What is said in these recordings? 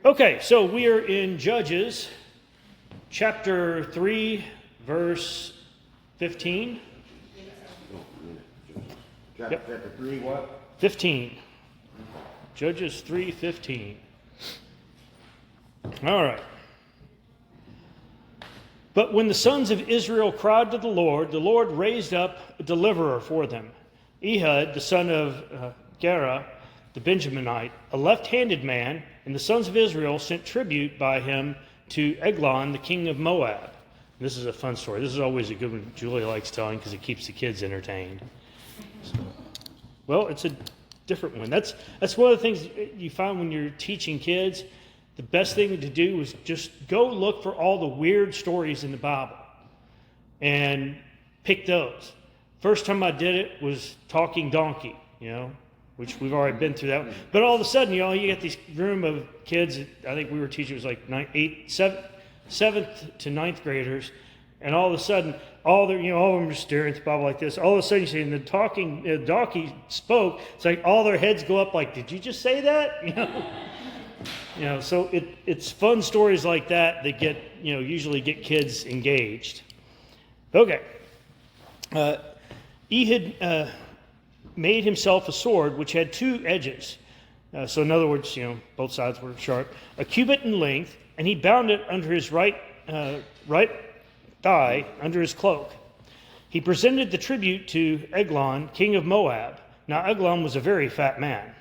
Okay, so we are in Judges chapter 3, verse 15. Chapter 3, what? 15. Judges 3:15. All right. But when the sons of Israel cried to the Lord raised up a deliverer for them. Ehud, the son of Gera, the Benjaminite, a left-handed man, and the sons of Israel sent tribute by him to Eglon, the king of Moab. This is a fun story. This is always a good one Julie likes telling because it keeps the kids entertained. So, well, it's a different one. That's one of the things you find when you're teaching kids. The best thing to do is just go look for all the weird stories in the Bible and pick those. First time I did it was talking donkey, which we've already been through that. But all of a sudden, you got this room of kids. I think we were teaching, it was like 7th to 9th graders, and all of a sudden, all of them are staring at the Bible like this. All of a sudden, you see, and the donkey spoke. It's like all their heads go up, like, "Did you just say that?" So it's fun stories like that that usually get kids engaged. Okay. Ehud made himself a sword which had two edges. So in other words, both sides were sharp, a cubit in length, and he bound it under his right thigh, under his cloak. He presented the tribute to Eglon, king of Moab. Now Eglon was a very fat man.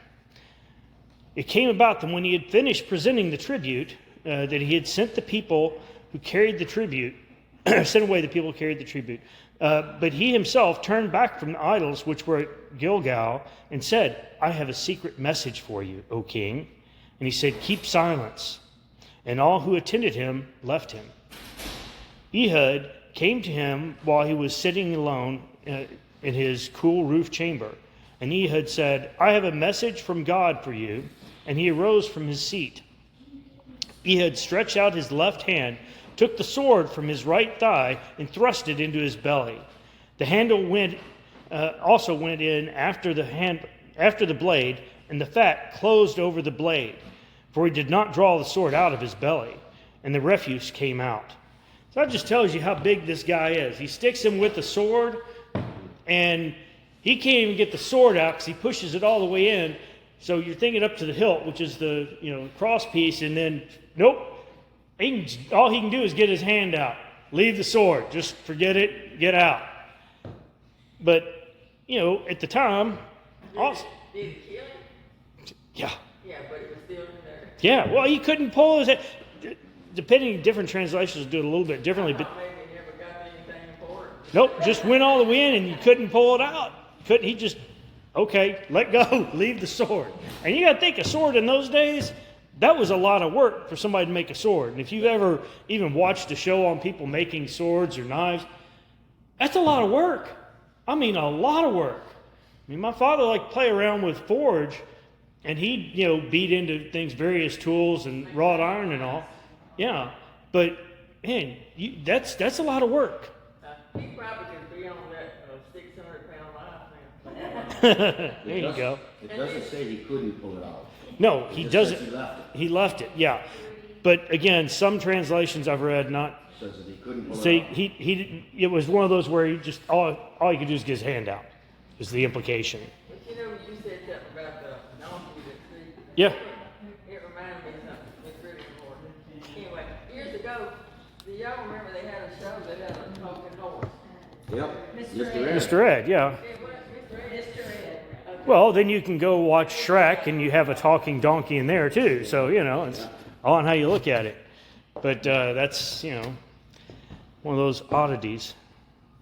It came about that when he had finished presenting the tribute, that he had sent the people who carried the tribute, sent away the people who carried the tribute. But he himself turned back from the idols which were at Gilgal and said, "I have a secret message for you, O king." And he said, "Keep silence." And all who attended him left him. Ehud came to him while he was sitting alone in his cool roof chamber. And Ehud said, "I have a message from God for you." And he arose from his seat. Ehud stretched out his left hand, took the sword from his right thigh, and thrust it into his belly. The handle also went in after the blade, and the fat closed over the blade, for he did not draw the sword out of his belly, and the refuse came out. So that just tells you how big this guy is. He sticks him with the sword, and he can't even get the sword out because he pushes it all the way in. So you're thinking up to the hilt, which is the cross piece, and then nope. All he can do is get his hand out. Leave the sword. Just forget it. Get out. But at the time, Did he kill him? Yeah. Yeah, but he was still in there. Yeah. Well, he couldn't pull his head. Depending, different translations do it a little bit differently, but Maybe he never got anything important. nope, just went all the way in and you couldn't pull it out. He just, okay, let go, leave the sword. And you got to think, a sword in those days, that was a lot of work for somebody to make a sword. And if you've ever even watched a show on people making swords or knives, that's a lot of work. I mean, a lot of work. I mean, my father liked to play around with forge, and he'd, beat into things, various tools and wrought iron and all. Yeah, but man, that's a lot of work. He probably could be on that 600-pound life now. There you go. It doesn't say he couldn't pull it out. No, he It just doesn't. says he left it. He left it, yeah. But again, some translations I've read not Says that he couldn't pull say it out. he didn't. It was one of those where he just all he could do is get his hand out. Is the implication? But you said something about the donkey that see. Yeah. It reminded me of something. It's really important. Anyway, years ago, do y'all remember they had a show that had a talking horse? Yep. Mr. Ed. Mr. Ed, yeah. It was Mr. Ed. Mr. Ed. Okay. Well, then you can go watch Shrek, and you have a talking donkey in there too. So it's all on how you look at it. But that's one of those oddities.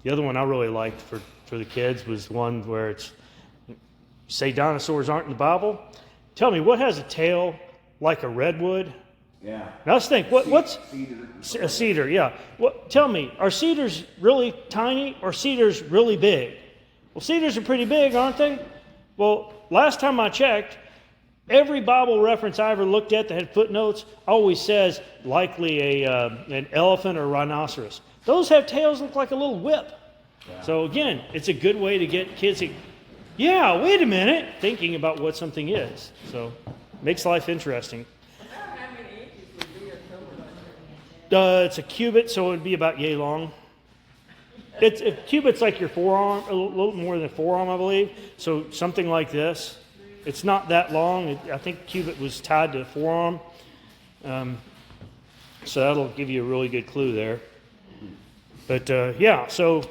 The other one I really liked for the kids was one where it's say dinosaurs aren't in the Bible. Tell me, what has a tail like a redwood? Yeah. Now let's think. What's Cedar. a cedar? Yeah. Tell me, are cedars really tiny or cedars really big? Well, cedars are pretty big, aren't they? Well, last time I checked, every Bible reference I ever looked at that had footnotes always says likely an elephant or rhinoceros. Those have tails that look like a little whip. Yeah. So again, it's a good way to get kids to, thinking about what something is. So makes life interesting. How many It's a cubit, so it would be about yay long. A cubit's like your forearm, a little more than a forearm, I believe. So something like this. It's not that long. I think cubit was tied to a forearm. So that'll give you a really good clue there. But yeah, so,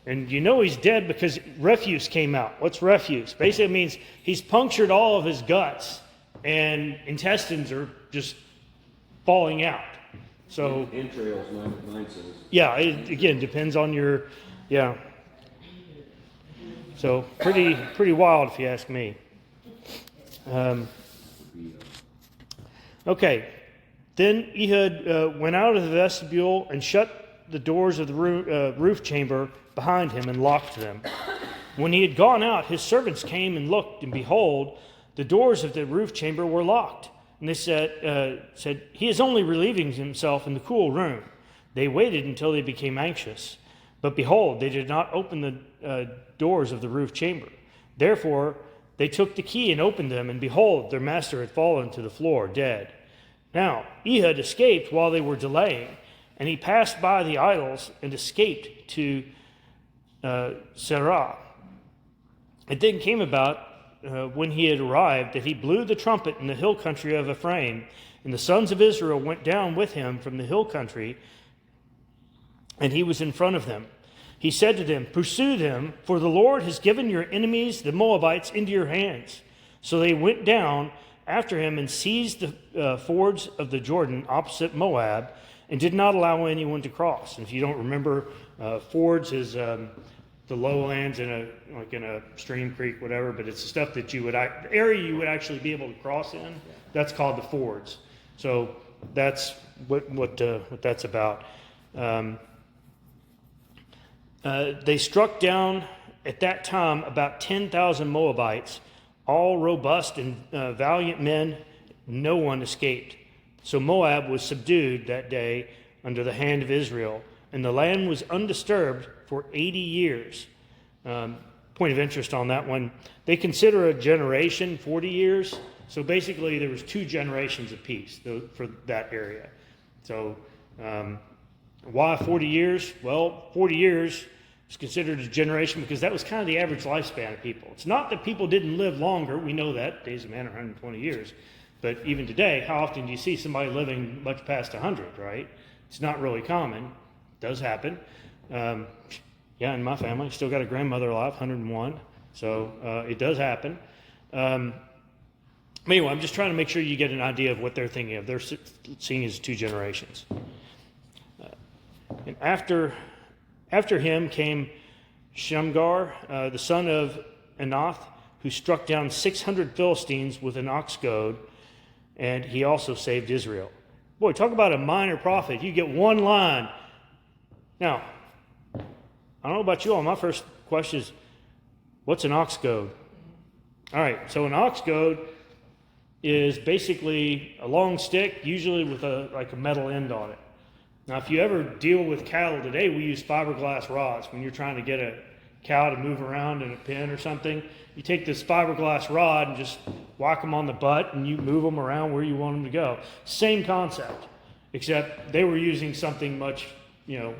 and you know he's dead because refuse came out. What's refuse? Basically it means he's punctured all of his guts and intestines are just falling out. So entrails, mine says. yeah, it again depends on your, yeah. So pretty wild if you ask me. Okay, then Ehud went out of the vestibule and shut the doors of the roof chamber behind him and locked them. When he had gone out, his servants came and looked, and behold, the doors of the roof chamber were locked. And they said, he is only relieving himself in the cool room. They waited until they became anxious. But behold, they did not open the doors of the roof chamber. Therefore, they took the key and opened them, and behold, their master had fallen to the floor, dead. Now, Ehud escaped while they were delaying, and he passed by the idols and escaped to Serah. It then came about when he had arrived that he blew the trumpet in the hill country of Ephraim, and the sons of Israel went down with him from the hill country, and he was in front of them. He said to them, "Pursue them, for the Lord has given your enemies, the Moabites, into your hands." So they went down after him and seized the fords of the Jordan opposite Moab, and did not allow anyone to cross. And if you don't remember, fords is the lowlands in a stream, creek, whatever, but it's the stuff that the area you would actually be able to cross in. That's called the fords. So that's what that's about. They struck down at that time about 10,000 Moabites, all robust and valiant men. No one escaped. So Moab was subdued that day under the hand of Israel, and the land was undisturbed for 80 years. Point of interest on that one, they consider a generation 40 years. So basically there was 2 generations of peace for that area. So why 40 years? Well, 40 years is considered a generation because that was kind of the average lifespan of people. It's not that people didn't live longer. We know that. Days of man are 120 years. But even today, how often do you see somebody living much past 100, right? It's not really common. It does happen. Yeah, in my family, still got a grandmother alive, 101. So it does happen. But anyway, I'm just trying to make sure you get an idea of what they're thinking of. They're seeing as 2 generations. And after him came Shamgar, the son of Anath, who struck down 600 Philistines with an ox goad, and he also saved Israel. Boy, talk about a minor prophet. You get one line. Now, I don't know about you all. My first question is, what's an ox goad? All right, so an ox goad is basically a long stick, usually with a metal end on it. Now, if you ever deal with cattle today, we use fiberglass rods. When you're trying to get a cow to move around in a pen or something, you take this fiberglass rod and just whack them on the butt, and you move them around where you want them to go. Same concept, except they were using something much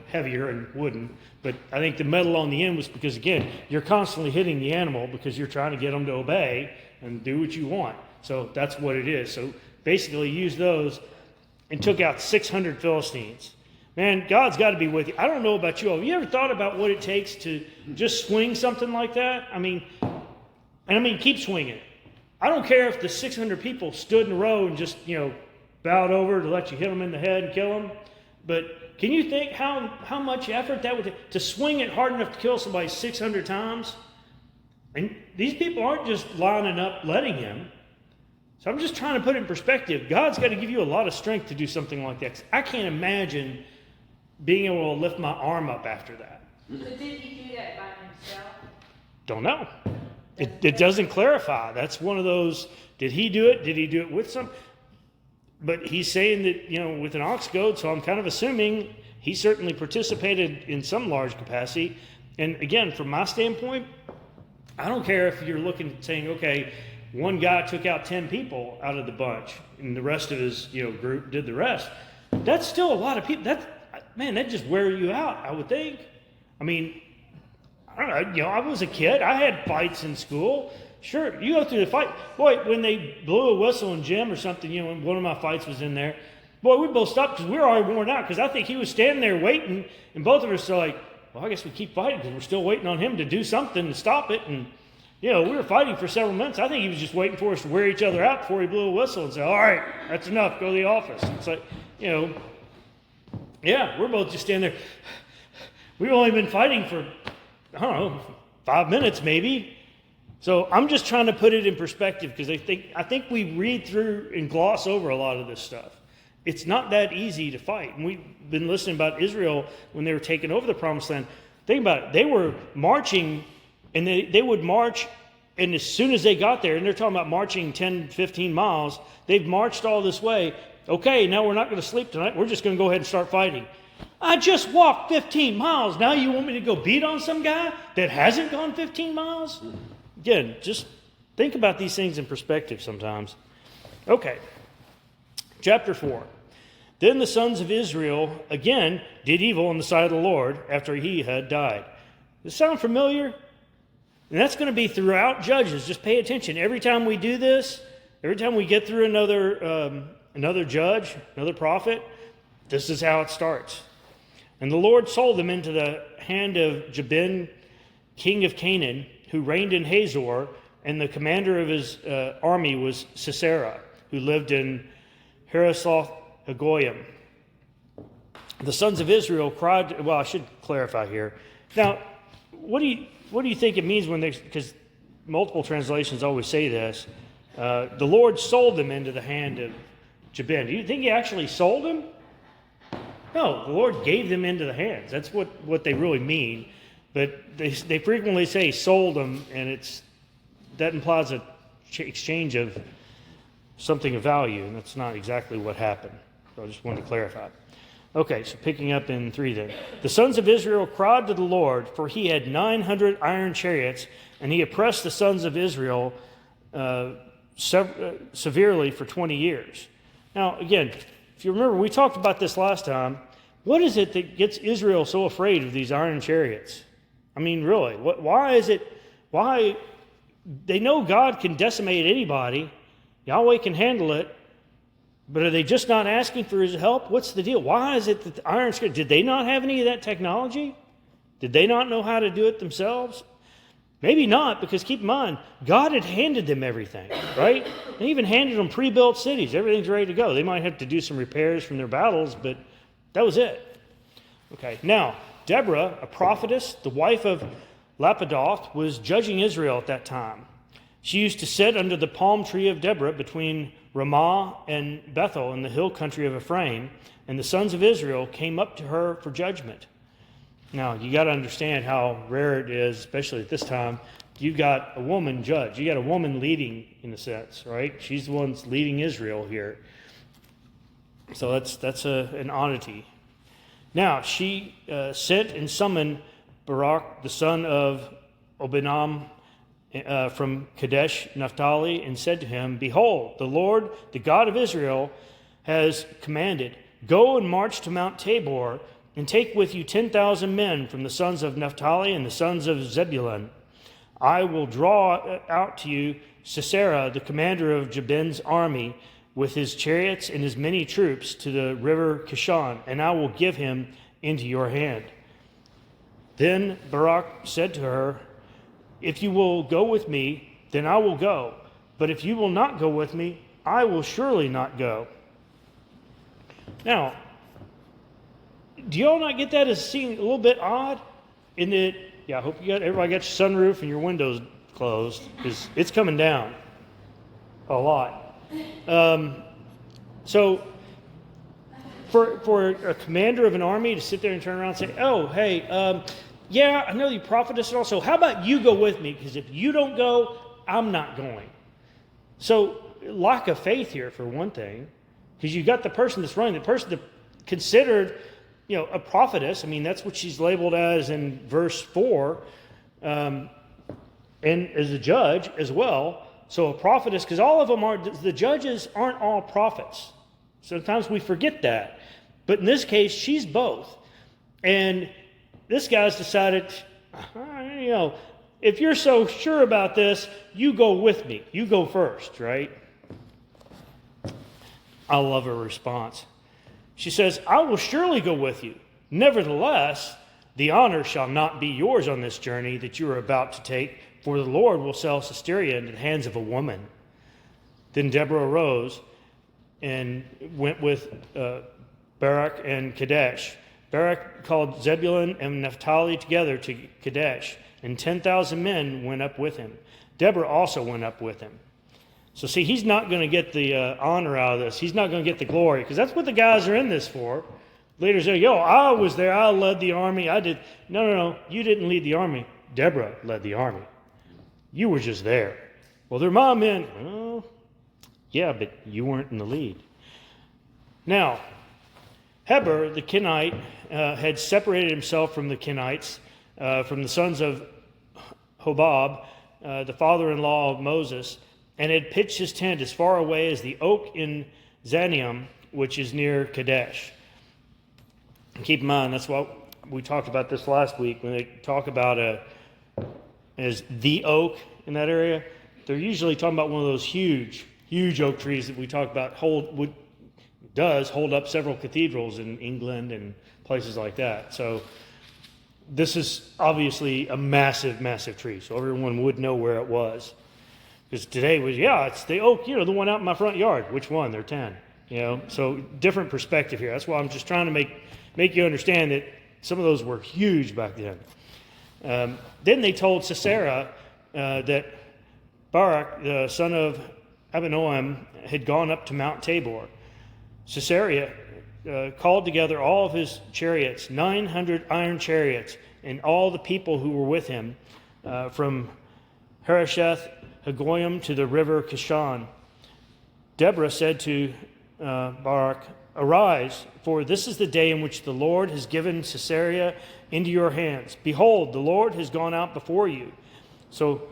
heavier and wooden. But I think the metal on the end was because, again, you're constantly hitting the animal because you're trying to get them to obey and do what you want. So that's what it is. So basically use those and took out 600 Philistines. Man, God's got to be with you. I don't know about you all. Have you ever thought about what it takes to just swing something like that? I mean, keep swinging it. I don't care if the 600 people stood in a row and just, bowed over to let you hit them in the head and kill them. But can you think how much effort that would take to swing it hard enough to kill somebody 600 times? And these people aren't just lining up letting him. So I'm just trying to put it in perspective. God's got to give you a lot of strength to do something like that. I can't imagine being able to lift my arm up after that. So did he do that by himself? Don't know. It doesn't clarify. That's one of those, did he do it? Did he do it with some? But he's saying that, with an ox goad, so I'm kind of assuming he certainly participated in some large capacity. And again, from my standpoint, I don't care if you're looking saying, okay, one guy took out 10 people out of the bunch and the rest of his group did the rest. that's still a lot of people. That just wear you out, I would think. I mean, I don't know, I was a kid. I had fights in school. Sure, you go through the fight. Boy, when they blew a whistle in gym or something, when one of my fights was in there, boy, we both stopped because we were already worn out, because I think he was standing there waiting, and both of us are like, well, I guess we keep fighting because we're still waiting on him to do something to stop it. And, we were fighting for several minutes. I think he was just waiting for us to wear each other out before he blew a whistle and say, all right, that's enough, go to the office. It's like, we're both just standing there. We've only been fighting for, 5 minutes maybe. So I'm just trying to put it in perspective, because I think we read through and gloss over a lot of this stuff. It's not that easy to fight. And we've been listening about Israel when they were taking over the Promised Land. Think about it. They were marching, and they would march, and as soon as they got there, and they're talking about marching 10, 15 miles, they've marched all this way. Okay, now we're not going to sleep tonight. We're just going to go ahead and start fighting. I just walked 15 miles. Now you want me to go beat on some guy that hasn't gone 15 miles? Again, just think about these things in perspective sometimes. Okay, chapter 4. Then the sons of Israel again did evil in the sight of the Lord after he had died. Does it sound familiar? And that's going to be throughout Judges. Just pay attention. Every time we do this, every time we get through another judge, another prophet, this is how it starts. And the Lord sold them into the hand of Jabin, king of Canaan, who reigned in Hazor, and the commander of his army was Sisera, who lived in Harosheth Hagoyim. The sons of Israel cried. Well, I should clarify here. Now, what do you think it means when they? Because multiple translations always say this. The Lord sold them into the hand of Jabin. Do you think he actually sold them? No, the Lord gave them into the hands. That's what they really mean. But they frequently say sold them, and that implies a exchange of something of value, and that's not exactly what happened. So I just wanted to clarify. Okay, so picking up in 3 then. The sons of Israel cried to the Lord, for he had 900 iron chariots, and he oppressed the sons of Israel severely for 20 years. Now, again, if you remember, we talked about this last time. What is it that gets Israel so afraid of these iron chariots? I mean, really, why they know God can decimate anybody, Yahweh can handle it, but are they just not asking for his help? What's the deal? Why is it that the iron chariots, did they not have any of that technology? Did they not know how to do it themselves? Maybe not, because keep in mind, God had handed them everything, right? They even handed them pre-built cities. Everything's ready to go. They might have to do some repairs from their battles, but that was it. Okay, now, Deborah, a prophetess, the wife of Lapidoth, was judging Israel at that time. She used to sit under the palm tree of Deborah between Ramah and Bethel in the hill country of Ephraim, and the sons of Israel came up to her for judgment. Now, you got to understand how rare it is, especially at this time. You've got a woman judge. You got a woman leading, in a sense, right? She's the one leading Israel here. So that's an oddity. Now, she sent and summoned Barak, the son of Obinam, from Kadesh, Naphtali, and said to him, Behold, the Lord, the God of Israel, has commanded, Go and march to Mount Tabor, and take with you 10,000 men from the sons of Naphtali and the sons of Zebulun. I will draw out to you Sisera, the commander of Jabin's army, with his chariots and his many troops to the river Kishon, and I will give him into your hand. Then Barak said to her, If you will go with me, then I will go. But if you will not go with me, I will surely not go. Now, do you all not get that as seeming a little bit odd? In that, I hope everybody got your sunroof and your windows closed, because it's coming down a lot. So, for a commander of an army to sit there and turn around and say, "Oh, hey, I know you prophetess and also, how about you go with me? Because if you don't go, I'm not going." So, lack of faith here for one thing, because you got the person that's running, the person that considered, a prophetess. I mean, that's what she's labeled as in verse 4, and as a judge as well. So a prophetess, because all of them the judges aren't all prophets. Sometimes we forget that. But in this case, she's both. And this guy's decided, if you're so sure about this, you go with me. You go first, right? I love her response. She says, I will surely go with you. Nevertheless, the honor shall not be yours on this journey that you are about to take, for the Lord will sell Sisera into the hands of a woman. Then Deborah arose and went with Barak and Kadesh. Barak called Zebulun and Naphtali together to Kadesh, and 10,000 men went up with him. Deborah also went up with him. So see, he's not going to get the honor out of this. He's not going to get the glory, because that's what the guys are in this for. Leaders say, I was there. I led the army. I did. No. You didn't lead the army. Deborah led the army. You were just there. Well, they're my men. Oh, yeah, but you weren't in the lead. Now, Heber, the Kenite, had separated himself from the Kenites, from the sons of Hobab, the father-in-law of Moses, and had pitched his tent as far away as the oak in Zanium, which is near Kadesh. And keep in mind, that's what we talked about this last week. When they talk about as the oak in that area, they're usually talking about one of those huge oak trees that we talk about does hold up several cathedrals in England and places like that. So this is obviously a massive, massive tree. So everyone would know where it was. Because today it's the oak, the one out in my front yard. Which one? They're 10. So different perspective here. That's why I'm just trying to make you understand that some of those were huge back then. Then they told Sisera that Barak, the son of Abinoam, had gone up to Mount Tabor. Sisera called together all of his chariots, 900 iron chariots, and all the people who were with him from Harosheth Hagoyim to the river Kishon. Deborah said to Barak, Arise, for this is the day in which the Lord has given Sisera into your hands. Behold, the Lord has gone out before you. So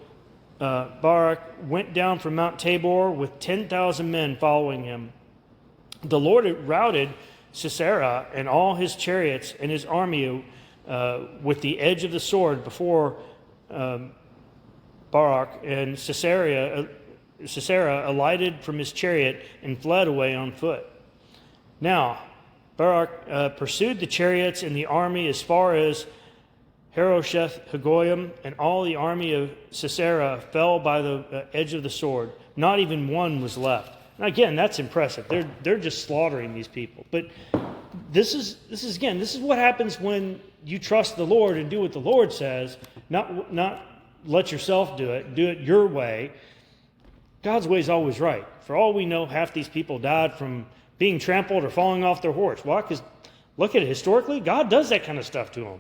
Barak went down from Mount Tabor with 10,000 men following him. The Lord had routed Sisera and all his chariots and his army with the edge of the sword before Barak, and Sisera alighted from his chariot and fled away on foot. Now, Barak pursued the chariots and the army as far as Harosheth Hagoyim, and all the army of Sisera fell by the edge of the sword. Not even one was left. And again, that's impressive. They're just slaughtering these people. But this is what happens when you trust the Lord and do what the Lord says, not let yourself do it your way. God's way is always right. For all we know, half these people died from being trampled or falling off their horse. Why? Because look at it historically, God does that kind of stuff to them,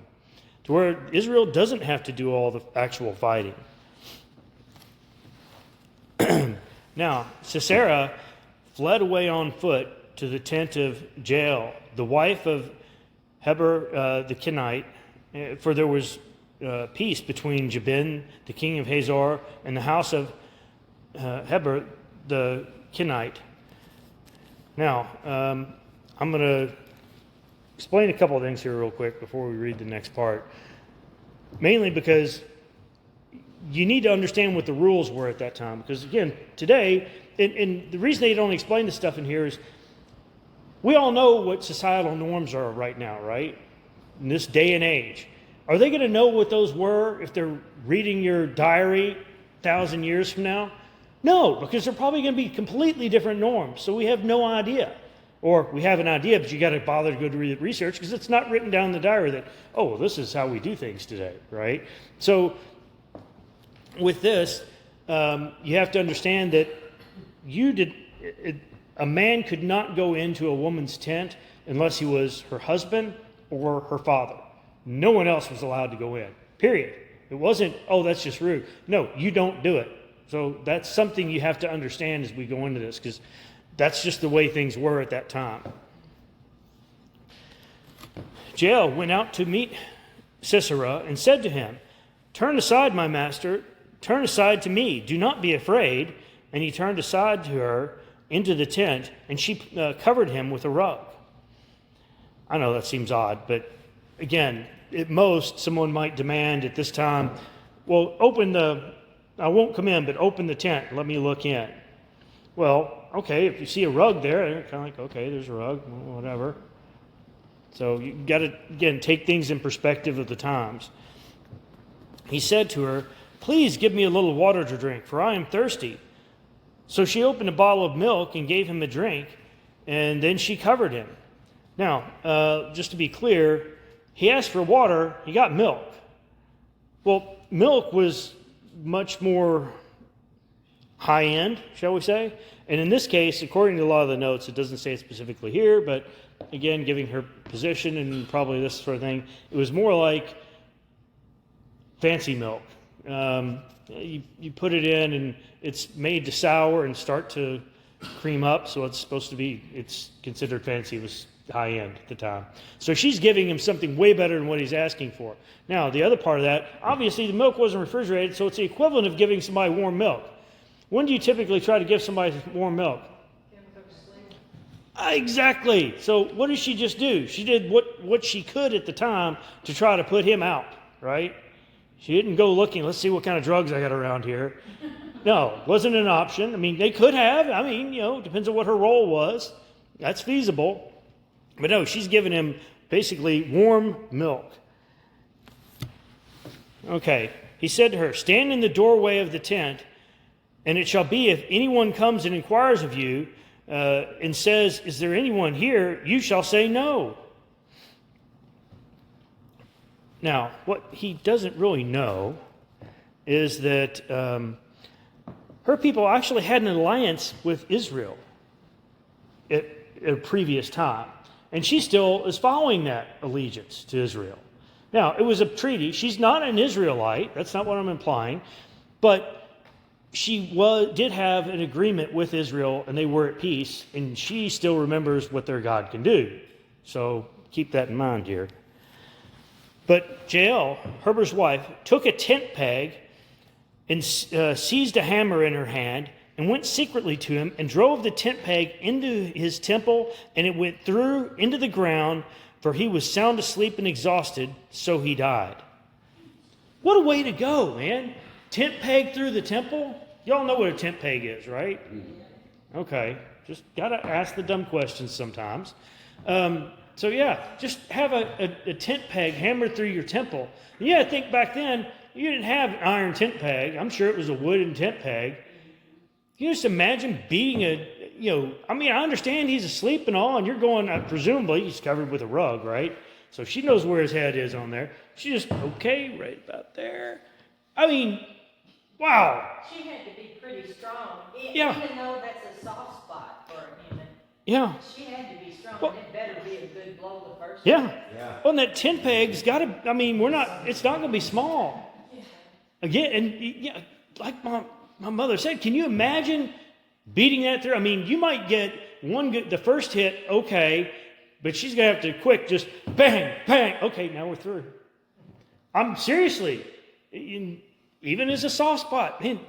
to where Israel doesn't have to do all the actual fighting. Now, Sisera fled away on foot to the tent of Jael, the wife of Heber the Kenite, for there was peace between Jabin, the king of Hazor, and the house of Heber the Kenite. Now, I'm going to explain a couple of things here real quick before we read the next part. Mainly because you need to understand what the rules were at that time. Because again, today, and the reason they don't explain this stuff in here is we all know what societal norms are right now, right? In this day and age. Are they going to know what those were if they're reading your diary 1,000 years from now? No, because they're probably going to be completely different norms. So we have no idea. Or we have an idea, but you got to bother to go do research because it's not written down in the diary that, this is how we do things today, right? So with this, you have to understand that a man could not go into a woman's tent unless he was her husband or her father. No one else was allowed to go in, period. It wasn't, that's just rude. No, you don't do it. So that's something you have to understand as we go into this, because that's just the way things were at that time. Jael went out to meet Sisera and said to him, Turn aside, my master, turn aside to me, do not be afraid. And he turned aside to her into the tent, and she covered him with a rug. I know that seems odd, but again, at most, someone might demand at this time, well, I won't come in, but open the tent and let me look in. Well, okay, if you see a rug there, you're kind of like, okay, there's a rug, whatever. So you got to, again, take things in perspective of the times. He said to her, please give me a little water to drink, for I am thirsty. So she opened a bottle of milk and gave him a drink, and then she covered him. Now, just to be clear, he asked for water, he got milk. Well, milk was much more high-end, shall we say? And in this case, according to a lot of the notes, it doesn't say it specifically here, but again, giving her position and probably this sort of thing, it was more like fancy milk. You put it in and it's made to sour and start to cream up, so it's considered fancy. It was high-end at the time. So she's giving him something way better than what he's asking for. Now, the other part of that, obviously the milk wasn't refrigerated, so it's the equivalent of giving somebody warm milk. When do you typically try to give somebody warm milk? Exactly. So what did she just do? She did what she could at the time to try to put him out, right? She didn't go looking, let's see what kind of drugs I got around here. No, wasn't an option. I mean, they could have. Depends on what her role was. That's feasible. But no, she's giving him basically warm milk. Okay. He said to her, stand in the doorway of the tent, and it shall be if anyone comes and inquires of you and says, is there anyone here? You shall say no. Now, what he doesn't really know is that her people actually had an alliance with Israel at a previous time. And she still is following that allegiance to Israel. Now, it was a treaty. She's not an Israelite. That's not what I'm implying. But she did have an agreement with Israel, and they were at peace. And she still remembers what their God can do. So keep that in mind here. But Jael, Heber's wife, took a tent peg and seized a hammer in her hand and went secretly to him and drove the tent peg into his temple, and it went through into the ground, for he was sound asleep and exhausted, so he died. What a way to go, man. Tent peg through the temple? Y'all know what a tent peg is, right? Okay, just got to ask the dumb questions sometimes. So yeah, just have a tent peg hammered through your temple. Yeah, I think back then, you didn't have an iron tent peg. I'm sure it was a wooden tent peg. Can you just imagine beating I understand he's asleep and all, and you're going, presumably he's covered with a rug, right? So she knows where his head is on there. She just, okay, right about there. Wow. She had to be pretty strong, Yeah. even though that's a soft spot for a human. Yeah. She had to be strong, Well, and it better be a good blow the first Yeah. time. Yeah. Well, and that tent peg's got to, it's not going to be small. Again, and like my mother said, can you imagine beating that through? You might get the first hit, okay, but she's going to have to just bang, bang. Okay, now we're through. Seriously, even as a soft spot, man,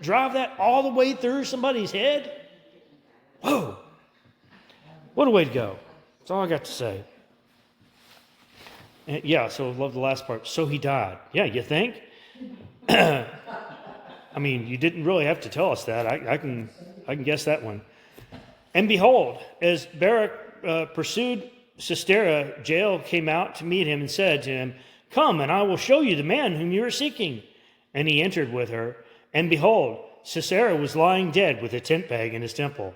drive that all the way through somebody's head. Whoa. What a way to go. That's all I got to say. And so I love the last part. So he died. Yeah, you think? You didn't really have to tell us that. I can guess that one. And behold, as Barak pursued Sisera, Jael came out to meet him and said to him, come, and I will show you the man whom you are seeking. And he entered with her. And behold, Sisera was lying dead with a tent peg in his temple.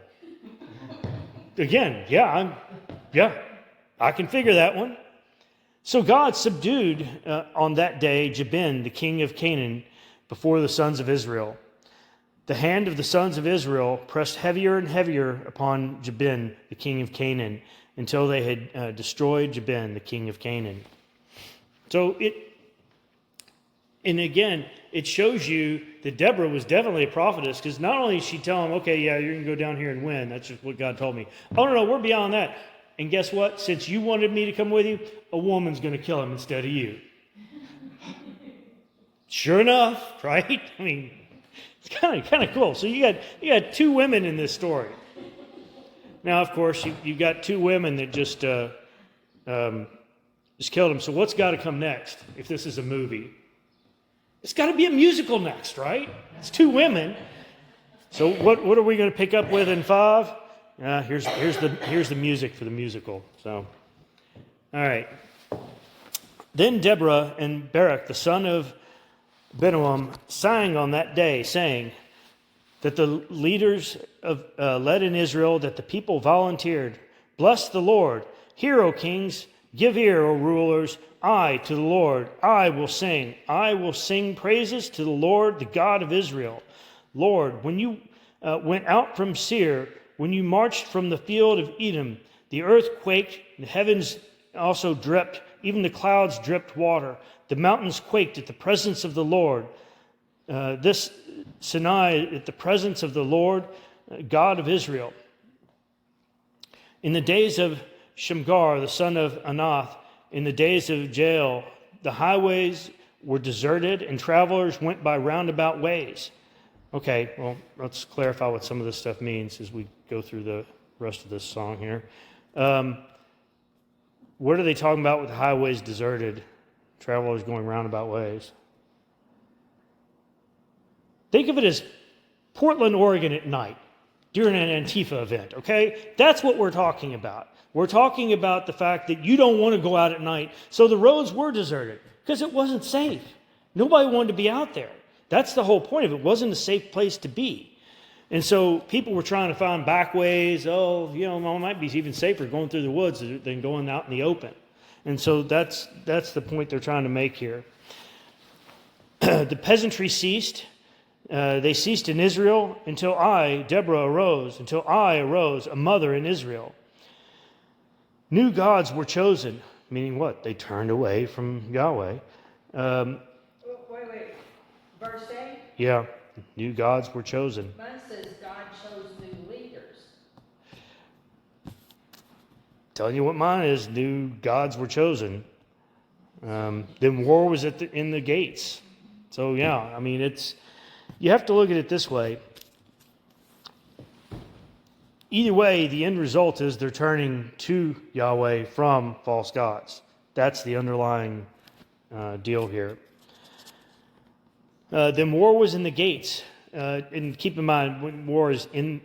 Again, I can figure that one. So God subdued on that day Jabin, the king of Canaan, before the sons of Israel. The hand of the sons of Israel pressed heavier and heavier upon Jabin, the king of Canaan, until they had destroyed Jabin, the king of Canaan. So it shows you that Deborah was definitely a prophetess, because not only did she tell him, okay, yeah, you're going to go down here and win. That's just what God told me. Oh, no, we're beyond that. And guess what? Since you wanted me to come with you, a woman's going to kill him instead of you. Sure enough, right? It's kind of cool. So you got two women in this story. Now, of course, you've got two women that just killed him. So what's got to come next if this is a movie? It's got to be a musical next, right? It's two women. So what are we going to pick up with in 5? Here's the music for the musical. So, all right. Then Deborah and Barak, the son of Benoam, sang on that day, saying that the leaders led in Israel, that the people volunteered. Bless the Lord. Hear, O kings. Give ear, O rulers. I to the Lord, I will sing. I will sing praises to the Lord, the God of Israel. Lord, when you went out from Seir, when you marched from the field of Edom, the earth quaked, the heavens also dripped, even the clouds dripped water. The mountains quaked at the presence of the Lord. This Sinai at the presence of the Lord, God of Israel. In the days of Shamgar, the son of Anath, in the days of Jael, the highways were deserted and travelers went by roundabout ways. Okay, well, let's clarify what some of this stuff means as we go through the rest of this song here. What are they talking about with the highways deserted, travelers going roundabout ways? Think of it as Portland, Oregon at night during an Antifa event, okay? That's what we're talking about. We're talking about the fact that you don't want to go out at night. So the roads were deserted because it wasn't safe. Nobody wanted to be out there. That's the whole point of it. It wasn't a safe place to be. And so people were trying to find back ways. Oh, it might be even safer going through the woods than going out in the open. And so that's the point they're trying to make here. The peasantry ceased. They ceased in Israel until I, Deborah, arose, a mother in Israel. New gods were chosen, meaning what? They turned away from Yahweh. Wait. Verse 8? Yeah, new gods were chosen. Mine says God chose new leaders. Telling you what mine is, new gods were chosen. Then war was in the gates. So yeah, I mean, you have to look at it this way. Either way, the end result is they're turning to Yahweh from false gods. That's the underlying deal here. Then war was in the gates. And keep in mind, when war was in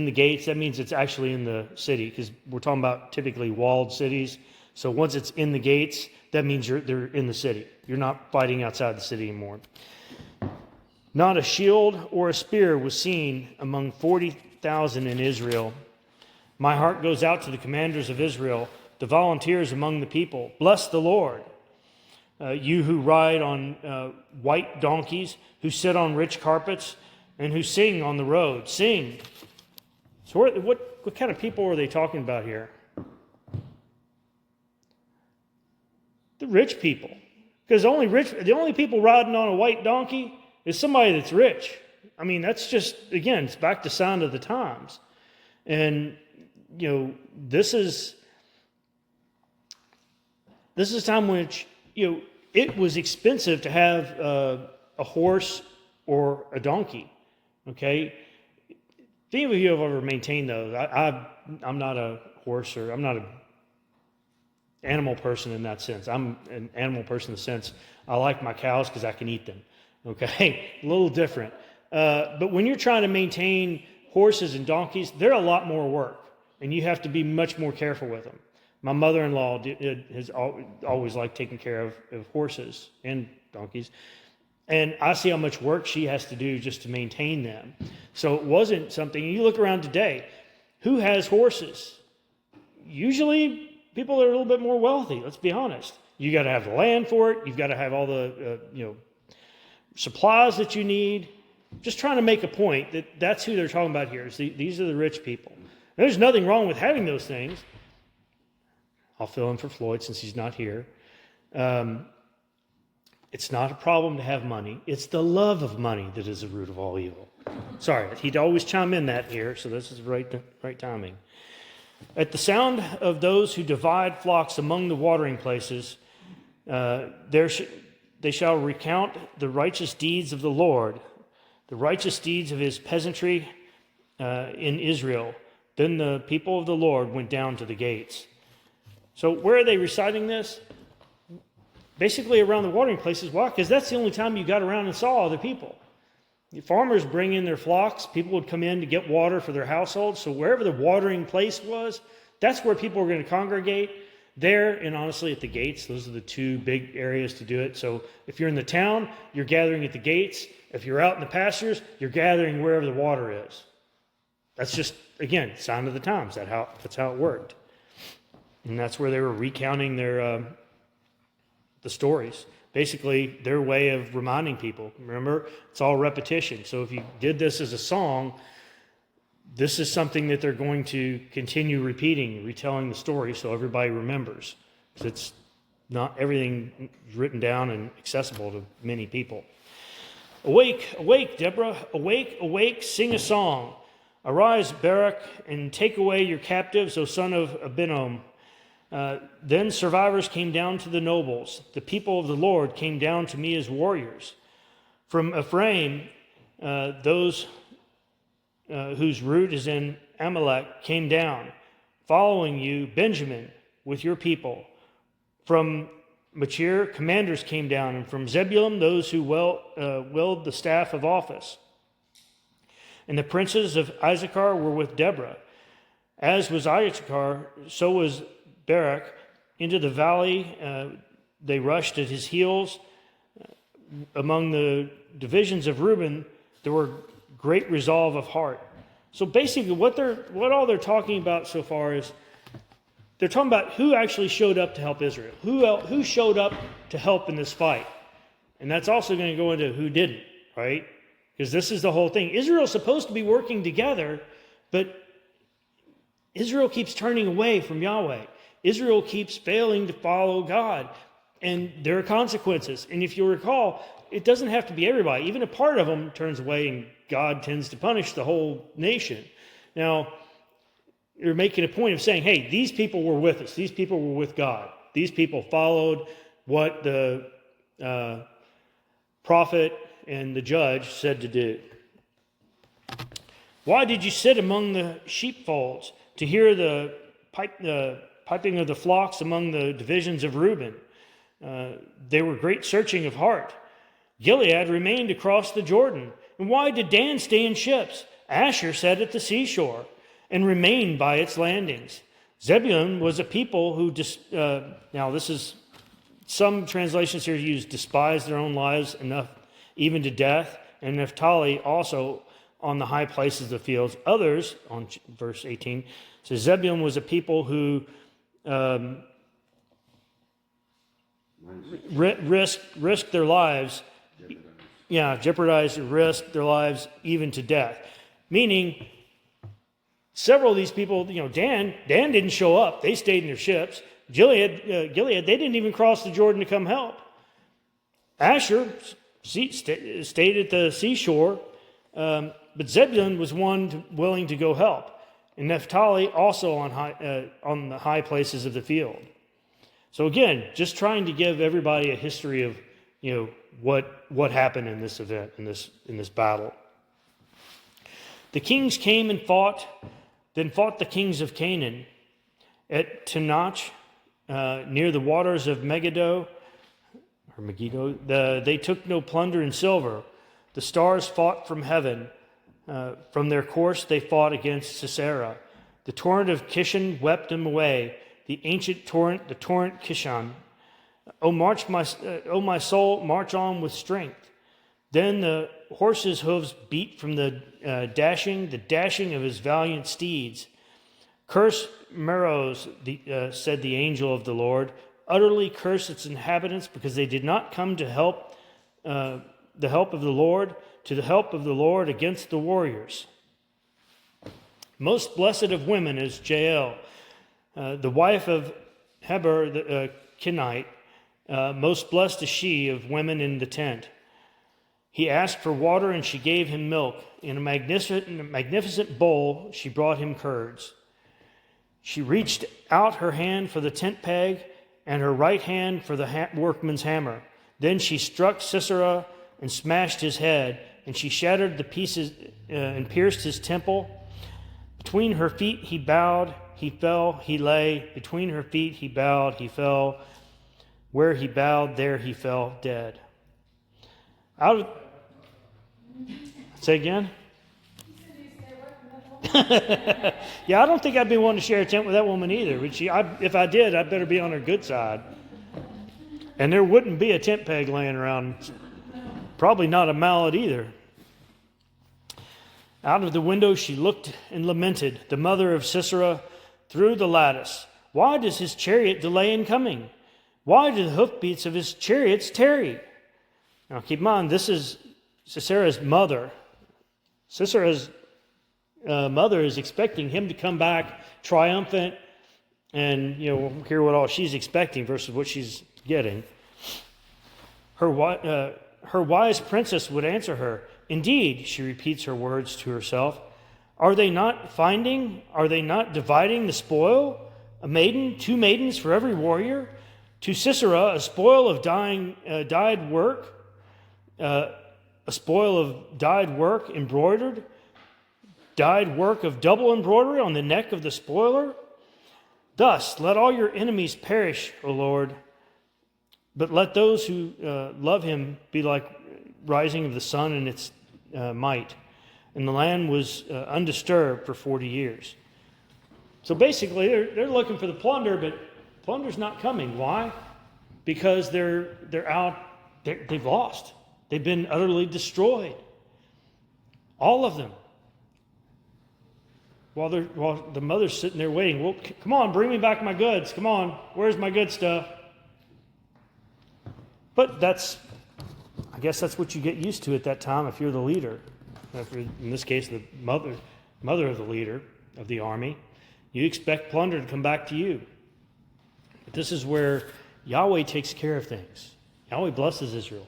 the gates, that means it's actually in the city, because we're talking about typically walled cities. So once it's in the gates, that means they're in the city. You're not fighting outside the city anymore. Not a shield or a spear was seen among 40,000 in Israel. My heart goes out to the commanders of Israel, the volunteers among the people. Bless the Lord. You who ride on white donkeys, who sit on rich carpets, and who sing on the road. Sing. So what kind of people are they talking about here? The rich people. Because the only people riding on a white donkey is somebody that's rich. I mean, that's just, again, it's back to sign of the times. And, this is a time which, it was expensive to have a horse or a donkey, okay? If any of you have ever maintained those, I'm not a horse or I'm not an animal person in that sense. I'm an animal person in the sense I like my cows because I can eat them, okay? A little different. But when you're trying to maintain horses and donkeys, they're a lot more work, and you have to be much more careful with them. My mother-in-law has always liked taking care of horses and donkeys, and I see how much work she has to do just to maintain them. So it wasn't something, you look around today, who has horses? Usually people that are a little bit more wealthy, let's be honest. You got to have the land for it. You've got to have all the supplies that you need. Just trying to make a point that's who they're talking about here. These are the rich people. There's nothing wrong with having those things. I'll fill in for Floyd since he's not here. It's not a problem to have money. It's the love of money that is the root of all evil. Sorry, he'd always chime in that here, so this is right timing. At the sound of those who divide flocks among the watering places, they shall recount the righteous deeds of the Lord, the righteous deeds of his peasantry in Israel. Then the people of the Lord went down to the gates. So where are they reciting this? Basically around the watering places. Why? Because that's the only time you got around and saw other people. The farmers bring in their flocks. People would come in to get water for their household. So wherever the watering place was, that's where people were going to congregate. There and honestly at the gates. Those are the two big areas to do it. So if you're in the town, you're gathering at the gates. If you're out in the pastures, you're gathering wherever the water is. That's just, again, sign of the times. That's how it worked. And that's where they were recounting their the stories. Basically, their way of reminding people. Remember, it's all repetition. So if you did this as a song, this is something that they're going to continue repeating, retelling the story so everybody remembers. Because it's not everything written down and accessible to many people. Awake, awake, Deborah. Awake, awake, sing a song. Arise, Barak, and take away your captives, O son of Abinoam. Then survivors came down to the nobles. The people of the Lord came down to me as warriors. From Ephraim, those whose root is in Amalek came down, following you, Benjamin, with your people. From Machir, commanders came down, and from Zebulun, those who wield the staff of office. And the princes of Issachar were with Deborah. As was Issachar, so was Barak. Into the valley they rushed at his heels. Among the divisions of Reuben, there were great resolve of heart. So basically what all they're talking about so far is they're talking about who actually showed up to help Israel. Who showed up to help in this fight. And that's also going to go into who didn't, right? Because this is the whole thing. Israel's supposed to be working together, but Israel keeps turning away from Yahweh. Israel keeps failing to follow God. And there are consequences. And if you recall, it doesn't have to be everybody. Even a part of them turns away and God tends to punish the whole nation. Now, you're making a point of saying, hey, these people were with us. These people were with God. These people followed what the prophet and the judge said to do. Why did you sit among the sheepfolds to hear the piping of the flocks among the divisions of Reuben? They were great searching of heart. Gilead remained across the Jordan. And why did Dan stay in ships? Asher sat at the seashore and remained by its landings. Zebulun was a people who, now this is, some translations here use despise their own lives enough even to death, and Naphtali also on the high places of the fields. Others, on verse 18, says Zebulun was a people who risked their lives, jeopardized and risked their lives even to death. Meaning, several of these people, Dan didn't show up. They stayed in their ships. Gilead, they didn't even cross the Jordan to come help. Asher stayed at the seashore, but Zebulun was one willing to go help. And Naphtali also on the high places of the field. So again, just trying to give everybody a history of what happened in this event, in this battle. The kings came and fought the kings of Canaan at Tanach, near the waters of Megiddo. They took no plunder in silver. The stars fought from heaven. From their course they fought against Sisera. The torrent of Kishon wept them away. The ancient torrent, the torrent Kishon. O my soul, march on with strength. Then the horse's hooves beat from the dashing of his valiant steeds. Curse Meroz, said the angel of the Lord. Utterly curse its inhabitants, because they did not come to help the help of the Lord, to the help of the Lord against the warriors. Most blessed of women is Jael, the wife of Heber the Kenite. Most blessed is she of women in the tent. He asked for water, and she gave him milk. In a magnificent bowl, she brought him curds. She reached out her hand for the tent peg, and her right hand for the workman's hammer. Then she struck Sisera and smashed his head, and she shattered the pieces and pierced his temple. Between her feet he bowed, he fell, he lay. Between her feet he bowed, he fell. Where he bowed, there he fell dead. Say again? Yeah, I don't think I'd be wanting to share a tent with that woman either. If I did, I'd better be on her good side. And there wouldn't be a tent peg laying around. Probably not a mallet either. Out of the window she looked and lamented, the mother of Sisera, through the lattice. Why does his chariot delay in coming? Why do the hoofbeats of his chariots tarry? Now keep in mind, this is Sisera's mother. Sisera's mother is expecting him to come back triumphant and, hear what all she's expecting versus what she's getting. Her wise princess would answer her, indeed, she repeats her words to herself, are they not dividing the spoil? A maiden, 2 maidens for every warrior? To Sisera, a spoil of dyed work, a spoil of dyed work embroidered, dyed work of double embroidery on the neck of the spoiler? Thus, let all your enemies perish, O Lord, but let those who love him be like rising of the sun in its might. And the land was undisturbed for 40 years. So basically, they're looking for the plunder, but plunder's not coming. Why? Because they're out. They've lost. They've been utterly destroyed. All of them. While the mother's sitting there waiting. Well, come on, bring me back my goods. Come on, where's my good stuff? But I guess that's what you get used to at that time if you're the leader. In this case, the mother of the leader of the army. You expect plunder to come back to you. But this is where Yahweh takes care of things. Yahweh blesses Israel.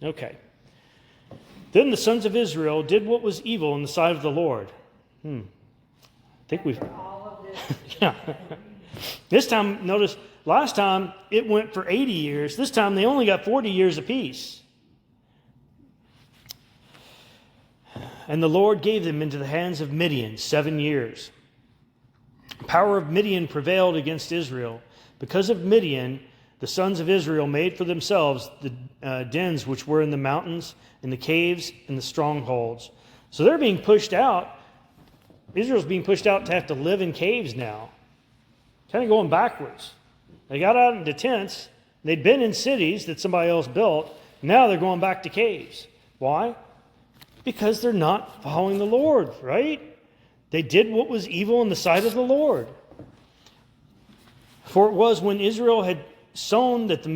Okay. Then the sons of Israel did what was evil in the sight of the Lord. I think we've... All of this. Yeah. This time, notice, last time it went for 80 years. This time they only got 40 years apiece. And the Lord gave them into the hands of Midian 7 years. The power of Midian prevailed against Israel. Because of Midian, the sons of Israel made for themselves the dens which were in the mountains, in the caves, and the strongholds. So they're being pushed out. Israel's being pushed out to have to live in caves now. Kind of going backwards. They got out into tents. They'd been in cities that somebody else built. Now they're going back to caves. Why? Because they're not following the Lord, right? They did what was evil in the sight of the Lord. For it was when Israel had sown that the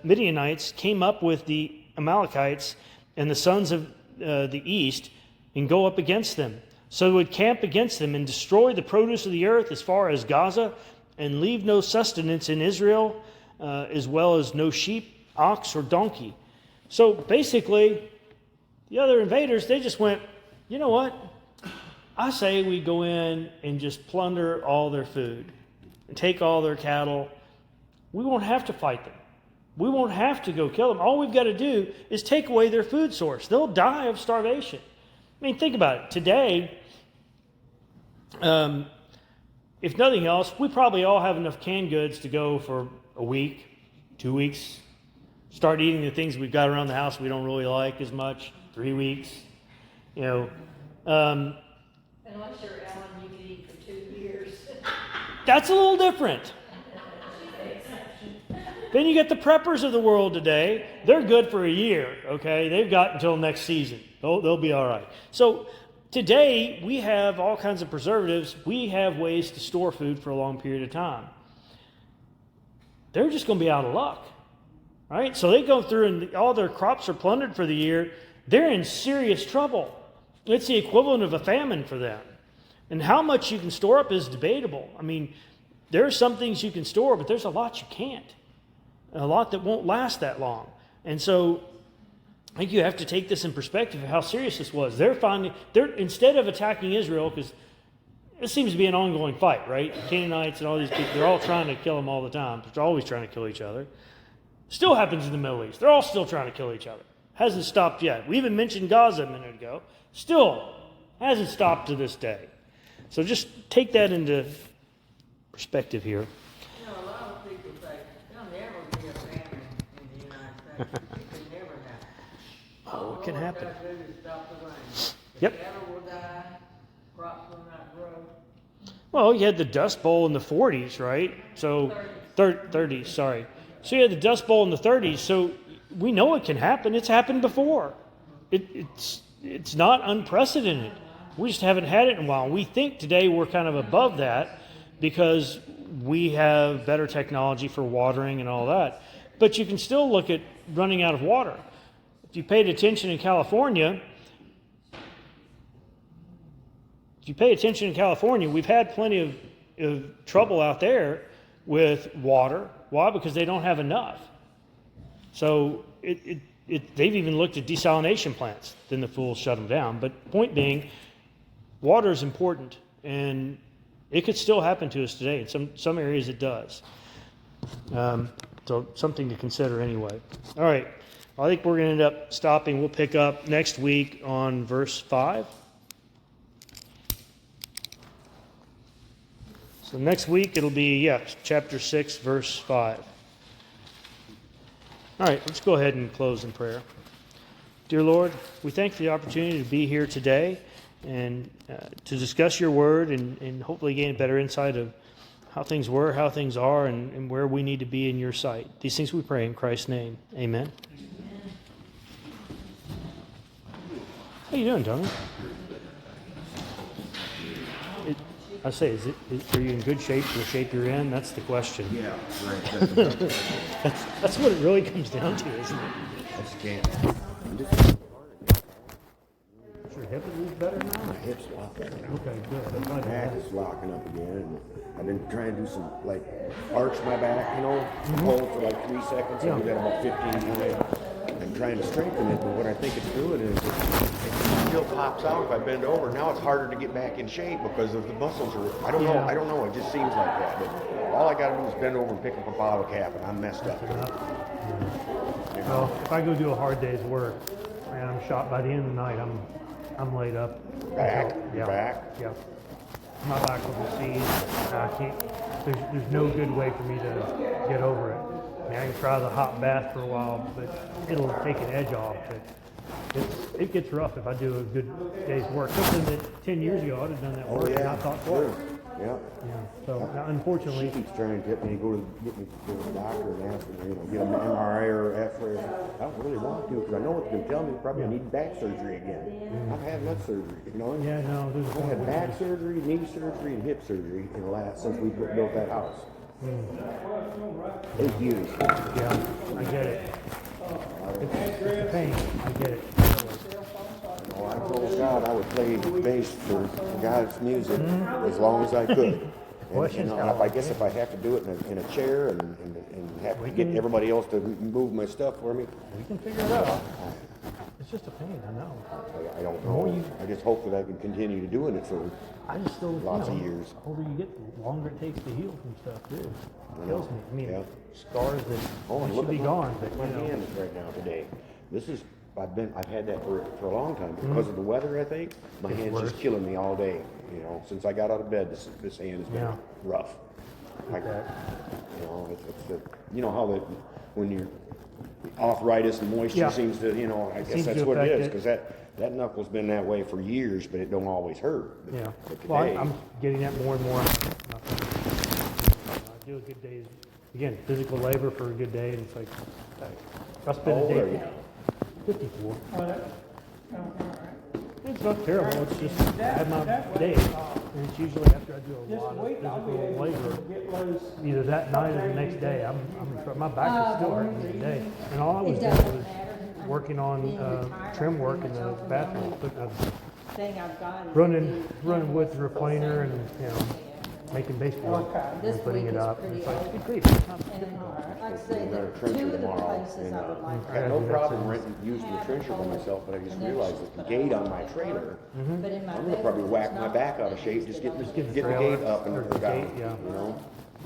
Midianites came up with the Amalekites and the sons of the east and go up against them. So they would camp against them and destroy the produce of the earth as far as Gaza and leave no sustenance in Israel, as well as no sheep, ox, or donkey. So basically, the other invaders, they just went, you know what? I say we go in and just plunder all their food and take all their cattle. We won't have to fight them. We won't have to go kill them. All we've got to do is take away their food source. They'll die of starvation. I mean, think about it. Today, if nothing else, we probably all have enough canned goods to go for a week, 2 weeks. Start eating the things we've got around the house we don't really like as much. 3 weeks. Unless you're Ellen, you can eat for 2 years. That's a little different. Then you get the preppers of the world today. They're good for a year, okay? They've got until next season. They'll be all right. So today, we have all kinds of preservatives. We have ways to store food for a long period of time. They're just going to be out of luck, right? So they go through and all their crops are plundered for the year. They're in serious trouble. It's the equivalent of a famine for them. And how much you can store up is debatable. I mean, there are some things you can store, but there's a lot you can't. A lot that won't last that long. And so I think you have to take this in perspective of how serious this was. They're instead of attacking Israel, because it seems to be an ongoing fight, right? The Canaanites and all these people, they're all trying to kill them all the time. They're always trying to kill each other. Still happens in the Middle East. They're all still trying to kill each other. Hasn't stopped yet. We even mentioned Gaza a minute ago. Still Hasn't stopped to this day. So just take that into perspective here. You know, a lot of people say, there'll never be a famine in the United States. It could never happen. Oh, it can happen. All we've got to do is stop the rain. The Yep. cattle will die, crops will not grow. Well, you had the Dust Bowl in the 40s, right? So 30s, sorry. So you had the Dust Bowl in the 30s. So we know it can happen. It's happened before. It's not unprecedented. We just haven't had it in a while. We think today we're kind of above that because we have better technology for watering and all that. But you can still look at running out of water. If you paid attention in California, we've had plenty of trouble out there with water. Why? Because they don't have enough. So they've even looked at desalination plants. Then the fools shut them down. But point being, water is important, and it could still happen to us today. In some areas it does. So something to consider anyway. All right. I think we're going to end up stopping. We'll pick up next week on verse 5. So next week it'll be, chapter 6, verse 5. All right, let's go ahead and close in prayer. Dear Lord, we thank you for the opportunity to be here today and to discuss your word and hopefully gain a better insight of how things were, how things are, and where we need to be in your sight. These things we pray in Christ's name. Amen. How you doing, Tony? Are you in good shape for the shape you're in? That's the question. Yeah, right. That's what it really comes down to, isn't it? I just can't. Is your hip at least better now? My hip's locked better now. Okay, good. I'm glad My to back hear that. is locking up again. And I've been trying to do some, arch my back, hold for 3 seconds. I do that about 15 times. I'm trying to strengthen it, but what I think it's doing is it still pops out if I bend over. Now it's harder to get back in shape because of the muscles are, I don't know, it just seems like that. But all I got to do is bend over and pick up a bottle cap and I'm messed up. Well, if I go do a hard day's work and I'm shot by the end of the night, I'm laid up. Back? Yeah. Back? Yeah. My back will proceed. I can't. There's no good way for me to get over it. I mean, I can try the hot bath for a while, but it'll take an edge off. But it gets rough if I do a good day's work. Something that 10 years ago I'd have done that work and I thought twice. Yeah. Yeah. So unfortunately, She keeps trying to get me to the doctor and ask me, get an MRI or X-ray. I don't really want to because I know what's going to tell me. Probably I need back surgery again. I've had that surgery, yeah, no, there's I had back surgery, knee surgery, and hip surgery since we built that house. 8 years. Yeah, I get it. It's a pain. I get it. Oh, I told God I would play bass for God's music as long as I could. And I guess if I have to do it in a chair and have to get everybody else to move my stuff for me, We can figure it out. It's just a pain, I know. I don't know. I just hope that I can continue doing it for I just still, lots of years. The older you get, the longer it takes to heal from stuff, too. It kills me. I mean, Yeah. scars that and should look be at gone, but my hand right now today. I've had that for a long time because of the weather. I think my hand's worse. just killing me all day. Since I got out of bed, this hand has been Yeah. rough. that. How when you're arthritis and moisture Yeah. seems to, I guess Seems that's to what it affect is it. because that knuckle's been that way for years, but it don't always hurt. Yeah. But Well, today, I'm getting that more and more. I do a good day's, again, physical labor for a good day, and it's like, I spend how a old day. are you? 54. It's not terrible. It's just I have my days, and it's usually after I do a lot of physical labor, either that night or the next day. My back is still hurting today, and all I was doing was working on trim work in the bathroom, running wood through a planer, and making baseboard and putting it up. And it's like, good grief, it's not difficult. Like I say, I'm gonna the trencher two of the tomorrow, places and I would like I to got no Yeah. problem using the trencher by myself, but I just realized that the gate on my trailer, but in my I'm gonna probably bedroom, whack it's my not back out of places shape, that just I get like the to gate up and Or the down, gate, yeah.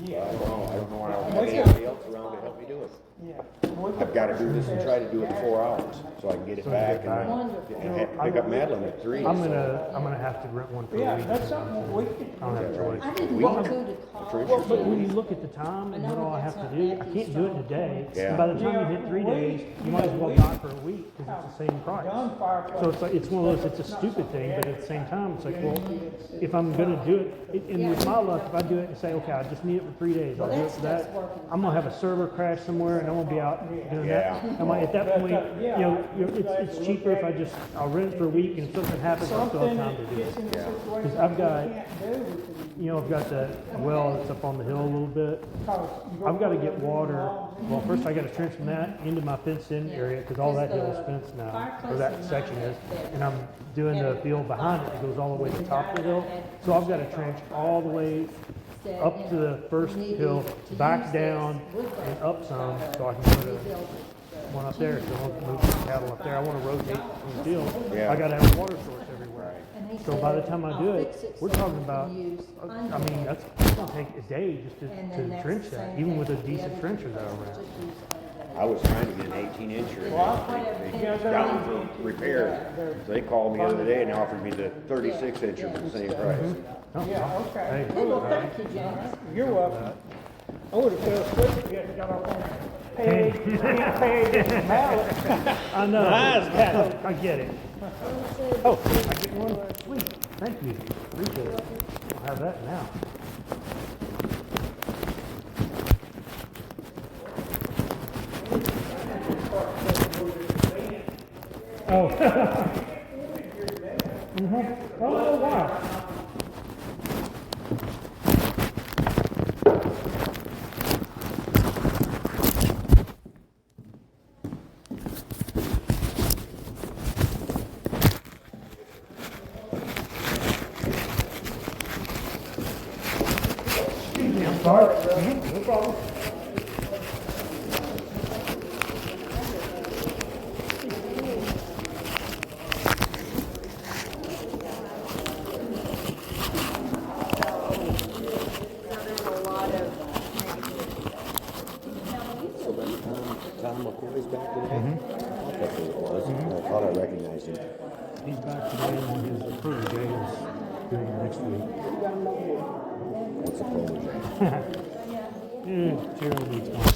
I don't know how I'll get anybody else around to help me do it. I've got to do this and try to do it in 4 hours so I can get it back and have to pick up Madeline at 3. I'm gonna have to rent one for a Yeah, week. that's something we could. I don't have a choice. I didn't want to call. But when you look at the time and what all I have to do, I can't do it in a day. Yeah. And by the time you hit 3 days, you might as well buy for a week because it's the same price. So it's like, it's one of those, it's a stupid thing, but at the same time, it's like, well, if I'm gonna do it, and with my luck, if I do it and say, okay, I just need it for 3 days, I'll do it for that. I'm gonna have a server crash somewhere and I'm gonna be out doing that. I'm like, at that point, it's cheaper if I'll rent it for a week and if something happens, I'll still have time to do it. Because I've got, I've got the well that's up on the hill a little bit. I've got to get water. Well, first I got to trench from that into my fenced-in area because all that hill is fenced now, or that section is. And I'm doing the field behind it that goes all the way to the top of the hill. So I've got to trench all the way up to the first hill, back down and up some, so I can put one up there. So I want to move the cattle up there. I want to rotate from the field. Yeah. I got to have a water source everywhere. So by the time I do it, we're talking about, I mean, that's going to take a day just to trench that, even with a decent trencher that I ran. I was trying to get an 18-incher. They down for repair. So they called me the other day and offered me the 36-incher for the same price. Oh, Yeah, okay. hey, Well, thank you, James. You're welcome. I would have fell asleep if you hadn't got off on paid mallet. I know. I get it. Oh, I get one? Sweet. Thank you. Appreciate it. I'll have that now. Oh. Oh, wow. I'm sorry. No problem. Tom McCoy's back today? That's who it was. I thought I recognized him. He's back today and his protege is doing it next week. What's the protege? Gerald needs mine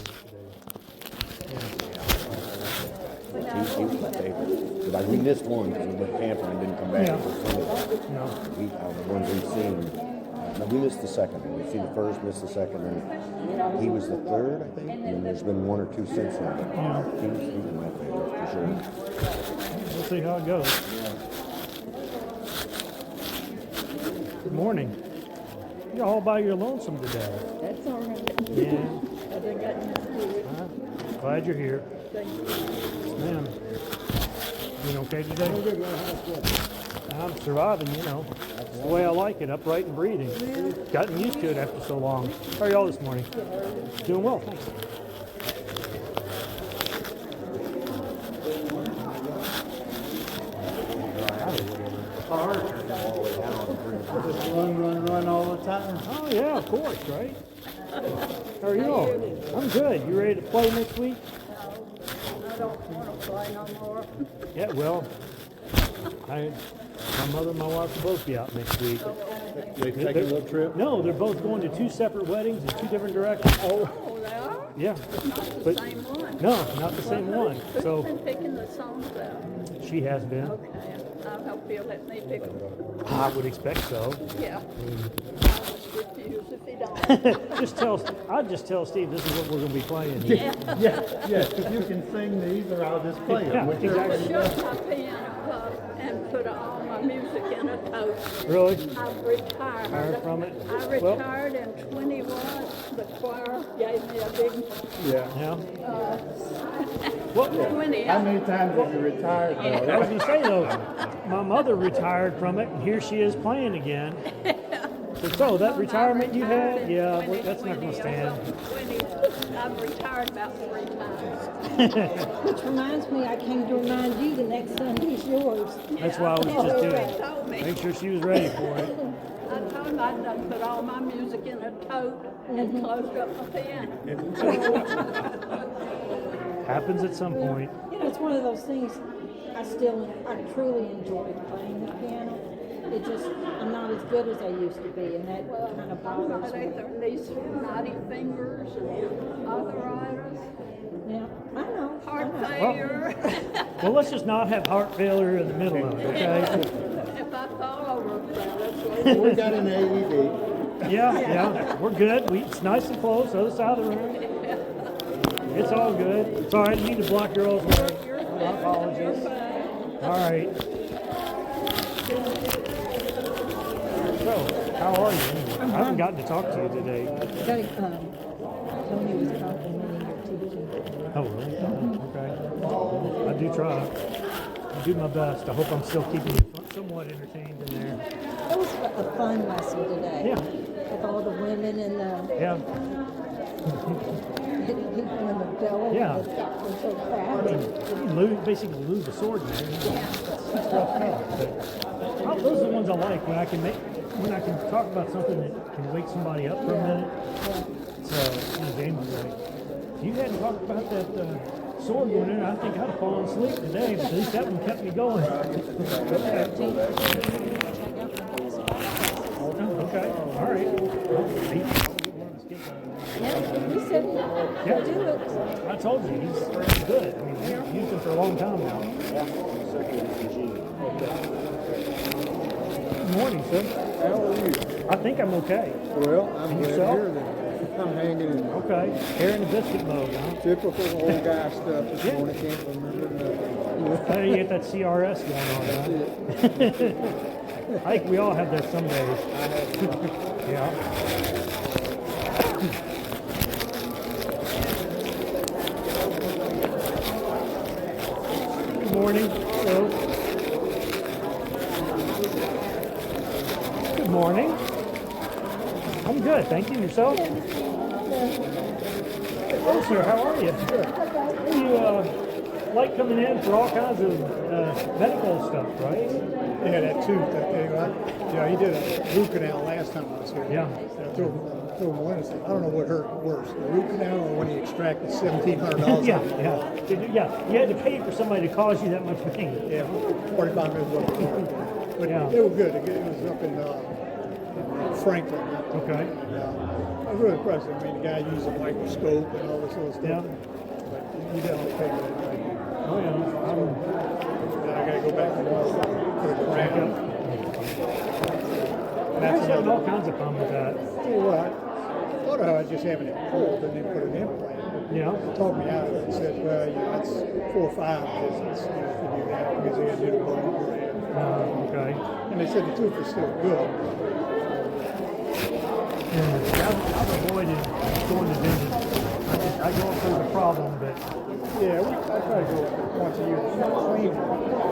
He was my favorite. Because we missed one because we went camping and didn't come back Yeah. until Sunday. today. No. The ones we've seen. No, we missed the second one. We've seen the first, missed the second, and he was the third, I think. And then there's been one or two since then. He was my favorite for sure. We'll see how it goes. Good morning. You're all by your lonesome today. That's all right. Yeah. I done got used to it. Glad you're here. Thank you. Man. Doing okay today? I'm surviving, That's the way I like it, upright and breathing. Gotten used to it after so long. How are y'all this morning? Doing well, thanks. Just run all the time. Oh yeah, of course, right? How are you all? I'm good. You ready to play next week? I don't want to play no more. Yeah, well, my mother and my wife will both be out next week. They take a little trip? No, they're both going to two separate weddings in two different directions. Oh, they are? Yeah, Not the but same one. no, not the same one. Who's So been picking the songs out? she has been. Okay, I hope you'll let me pick them. I would expect so. Yeah. I'll refuse if you don't. I'd just tell Steve this is what we're going to be playing here. Yes, if you can sing these or I'll just play Yeah, them. exactly. Shut my piano up and put all my music in a tote. Really? I've retired. Tired from it? I Well- retired in 21. The choir gave me a big Yeah. Yeah. What? 20. How many times have you retired I though? was going to say though, my mother retired from it, and here she is playing again. So that retirement you had, yeah, well, that's not going to stand. I've retired about 3 times. Which reminds me, I came to remind you the next Sunday's yours. That's why I was just They told doing. me. Make sure she was ready for it. I time, I done put all my music in a tote and closed up my piano. Happens at some point. You know, it's one of those things. I truly enjoy playing the piano. I'm not as good as I used to be, and that kind of I'm bothers not me. either. These knotty fingers and arthritis, Yeah, I know. heart I know. failure. Well, let's just not have heart failure in the middle of it, okay? If I fall over, that's We got an AED. Yeah, we're good. It's nice and close, other side of the room. It's all good. Sorry, I didn't mean to block your old work. My apologies. All right. So, how are you anyway? I haven't gotten to talk to you today. Tony was complimenting your teaching. Oh, really? Okay. I do try. I do my best. I hope I'm still keeping you somewhat entertained in there. It was a fun lesson today. Yeah. With all the women and the Yeah. hitting people in the belly. Yeah. And the stuff was so fast. You basically lose the sword man. It's rough stuff. But those are the ones I like when I can talk about something that can wake somebody up for a minute. So James was like, if you hadn't talked about that sword going in, I think I'd have fallen asleep today, but at least that one kept me going. Okay, all right. Yeah, he said, Yeah. do it. I told you, he's good. I mean, we've used him for a long time now. Good morning, sir. How are you? I think I'm okay. Well, I'm And glad to yourself? hear that. I'm hanging in there. Okay. Hair in the biscuit mode, huh? Typical old guy stuff this Yeah. morning. Can't remember nothing. How do you get that CRS going on, That's huh? it. I think we all have that some days. Yeah. Good morning. Hello. Good morning. I'm good, thank you. Yourself? Oh, sir, how are you? You like coming in for all kinds of medical stuff, right? Yeah, that tooth, that thing, right? Yeah, he did a root canal last time I was here. Yeah. I told him Wednesday, I don't know what hurt worse, the root canal or when he extracted $1,700. Yeah. You had to pay for somebody to cause you that much pain. Yeah, 45 minutes worth of work. But Yeah. it was good. It was up in Franklin. Okay. I was really impressed. I mean, the guy used a microscope and all this other stuff. Yeah. But you definitely paid for that. Oh yeah. Then I got to go back to work for the crown. And I that's was having all another. kinds of fun with that. Tell you what, I thought I was just having it pulled and then put an implant. Yeah. They talked me out of it and said, well, that's 4 or 5 visits if you do that because they had to do the bone. Okay. And they said the tooth is still good. I've avoided going to visit. I go through the problem, but Yeah, I try to go once a year to clean it.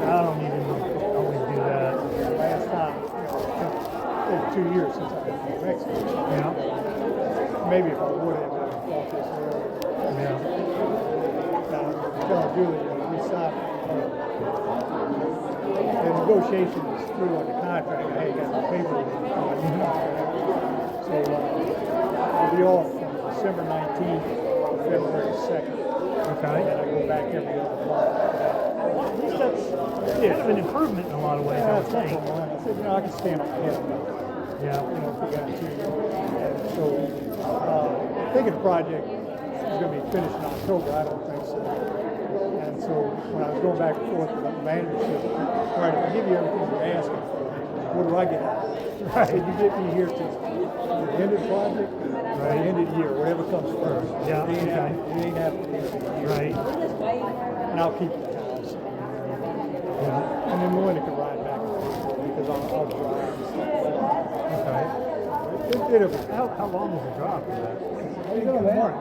I don't even always do that. Last time, it's 2 years since I've been to Mexico. Yeah. Maybe if I would have, I would have thought this earlier. Yeah. Telling Julie when we signed the negotiation is through on the contract. I had got the paper on the contract. So I'll be off from December 19th to February 2nd. Okay. And I go back every other month. Well, at least that's kind of an improvement in a lot of ways, I would think. I said, I can stand on my head. Yeah. If you got 2 years. And so I think the project is going to be finished in October. I don't think so. And so when I was going back and forth with the manager, said, all right, if I give you everything you're asking for, what do I get out of it? I said, you get me here to the end of the project, or the end of the year, whatever comes first. Yeah, It ain't okay. happening the end of the year. Right. And I'll keep the house. And then Melinda can ride back and forth because I'll drive and stuff. Okay. It'll be. How long was the drive for that? How you doing, man?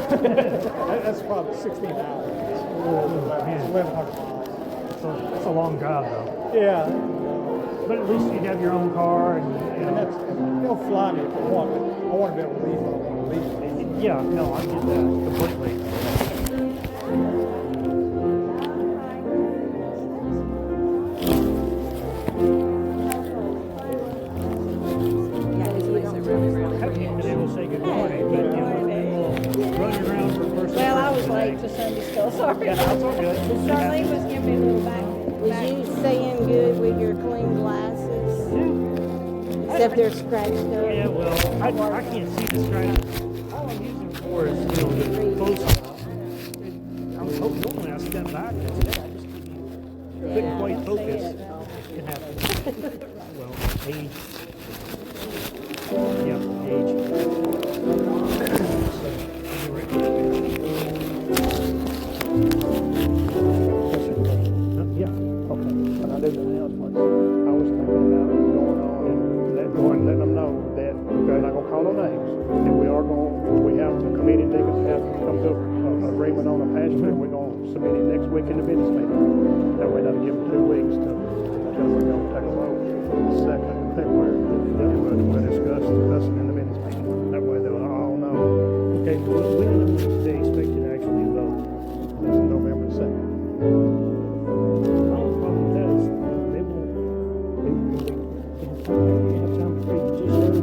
Good. That's probably 16 hours. Man. 1,100 miles. So it's a long drive, though. Yeah. But at least you have your own car, and And that's, they'll fly me if they want, but I want to be able to leave when I want to leave. yeah, no, I get that completely. so sorry. Yeah, that's all good. Charlene was giving me a little back. Was you staying good with your clean glasses? Except they're scratched up. Yeah, well, I can't see the scratches. All I'm using for is, the close up. I was hoping normally I step back, but today I just couldn't quite I focus. see it. It happens. Well, age. Yeah, age. Yeah. Okay, but I do the announcements. I was thinking about going on and letting them know that we're not gonna call no names. And we have the committee deacons have to come to an agreement on a pastor, and we're gonna submit it next week in the business meeting. That way that'll give them 2 weeks to tell we're gonna take a vote the 2nd of February. And we'll discuss it in the business meeting. That way they'll all know. Okay, when do they expect to actually vote? It's November 2nd. The problem with that is they won't have time to preach just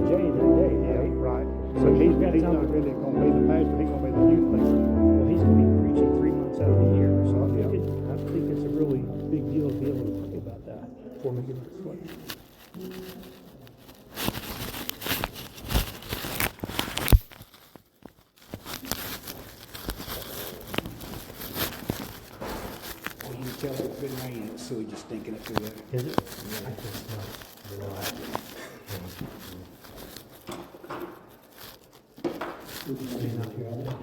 Jay that day, right? Right. So he's not really gonna be the pastor, he's gonna be the youth leader. Well, he's going to be preaching 3 months out of the year, so I think it's a really big deal to be able to pray about that before we get this way. Well, you can tell it's been raining, so we're just thinking it through there. Is it? I can smell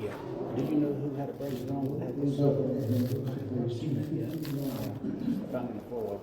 Yeah. Do you know who had a brace on with that? Found in the floor.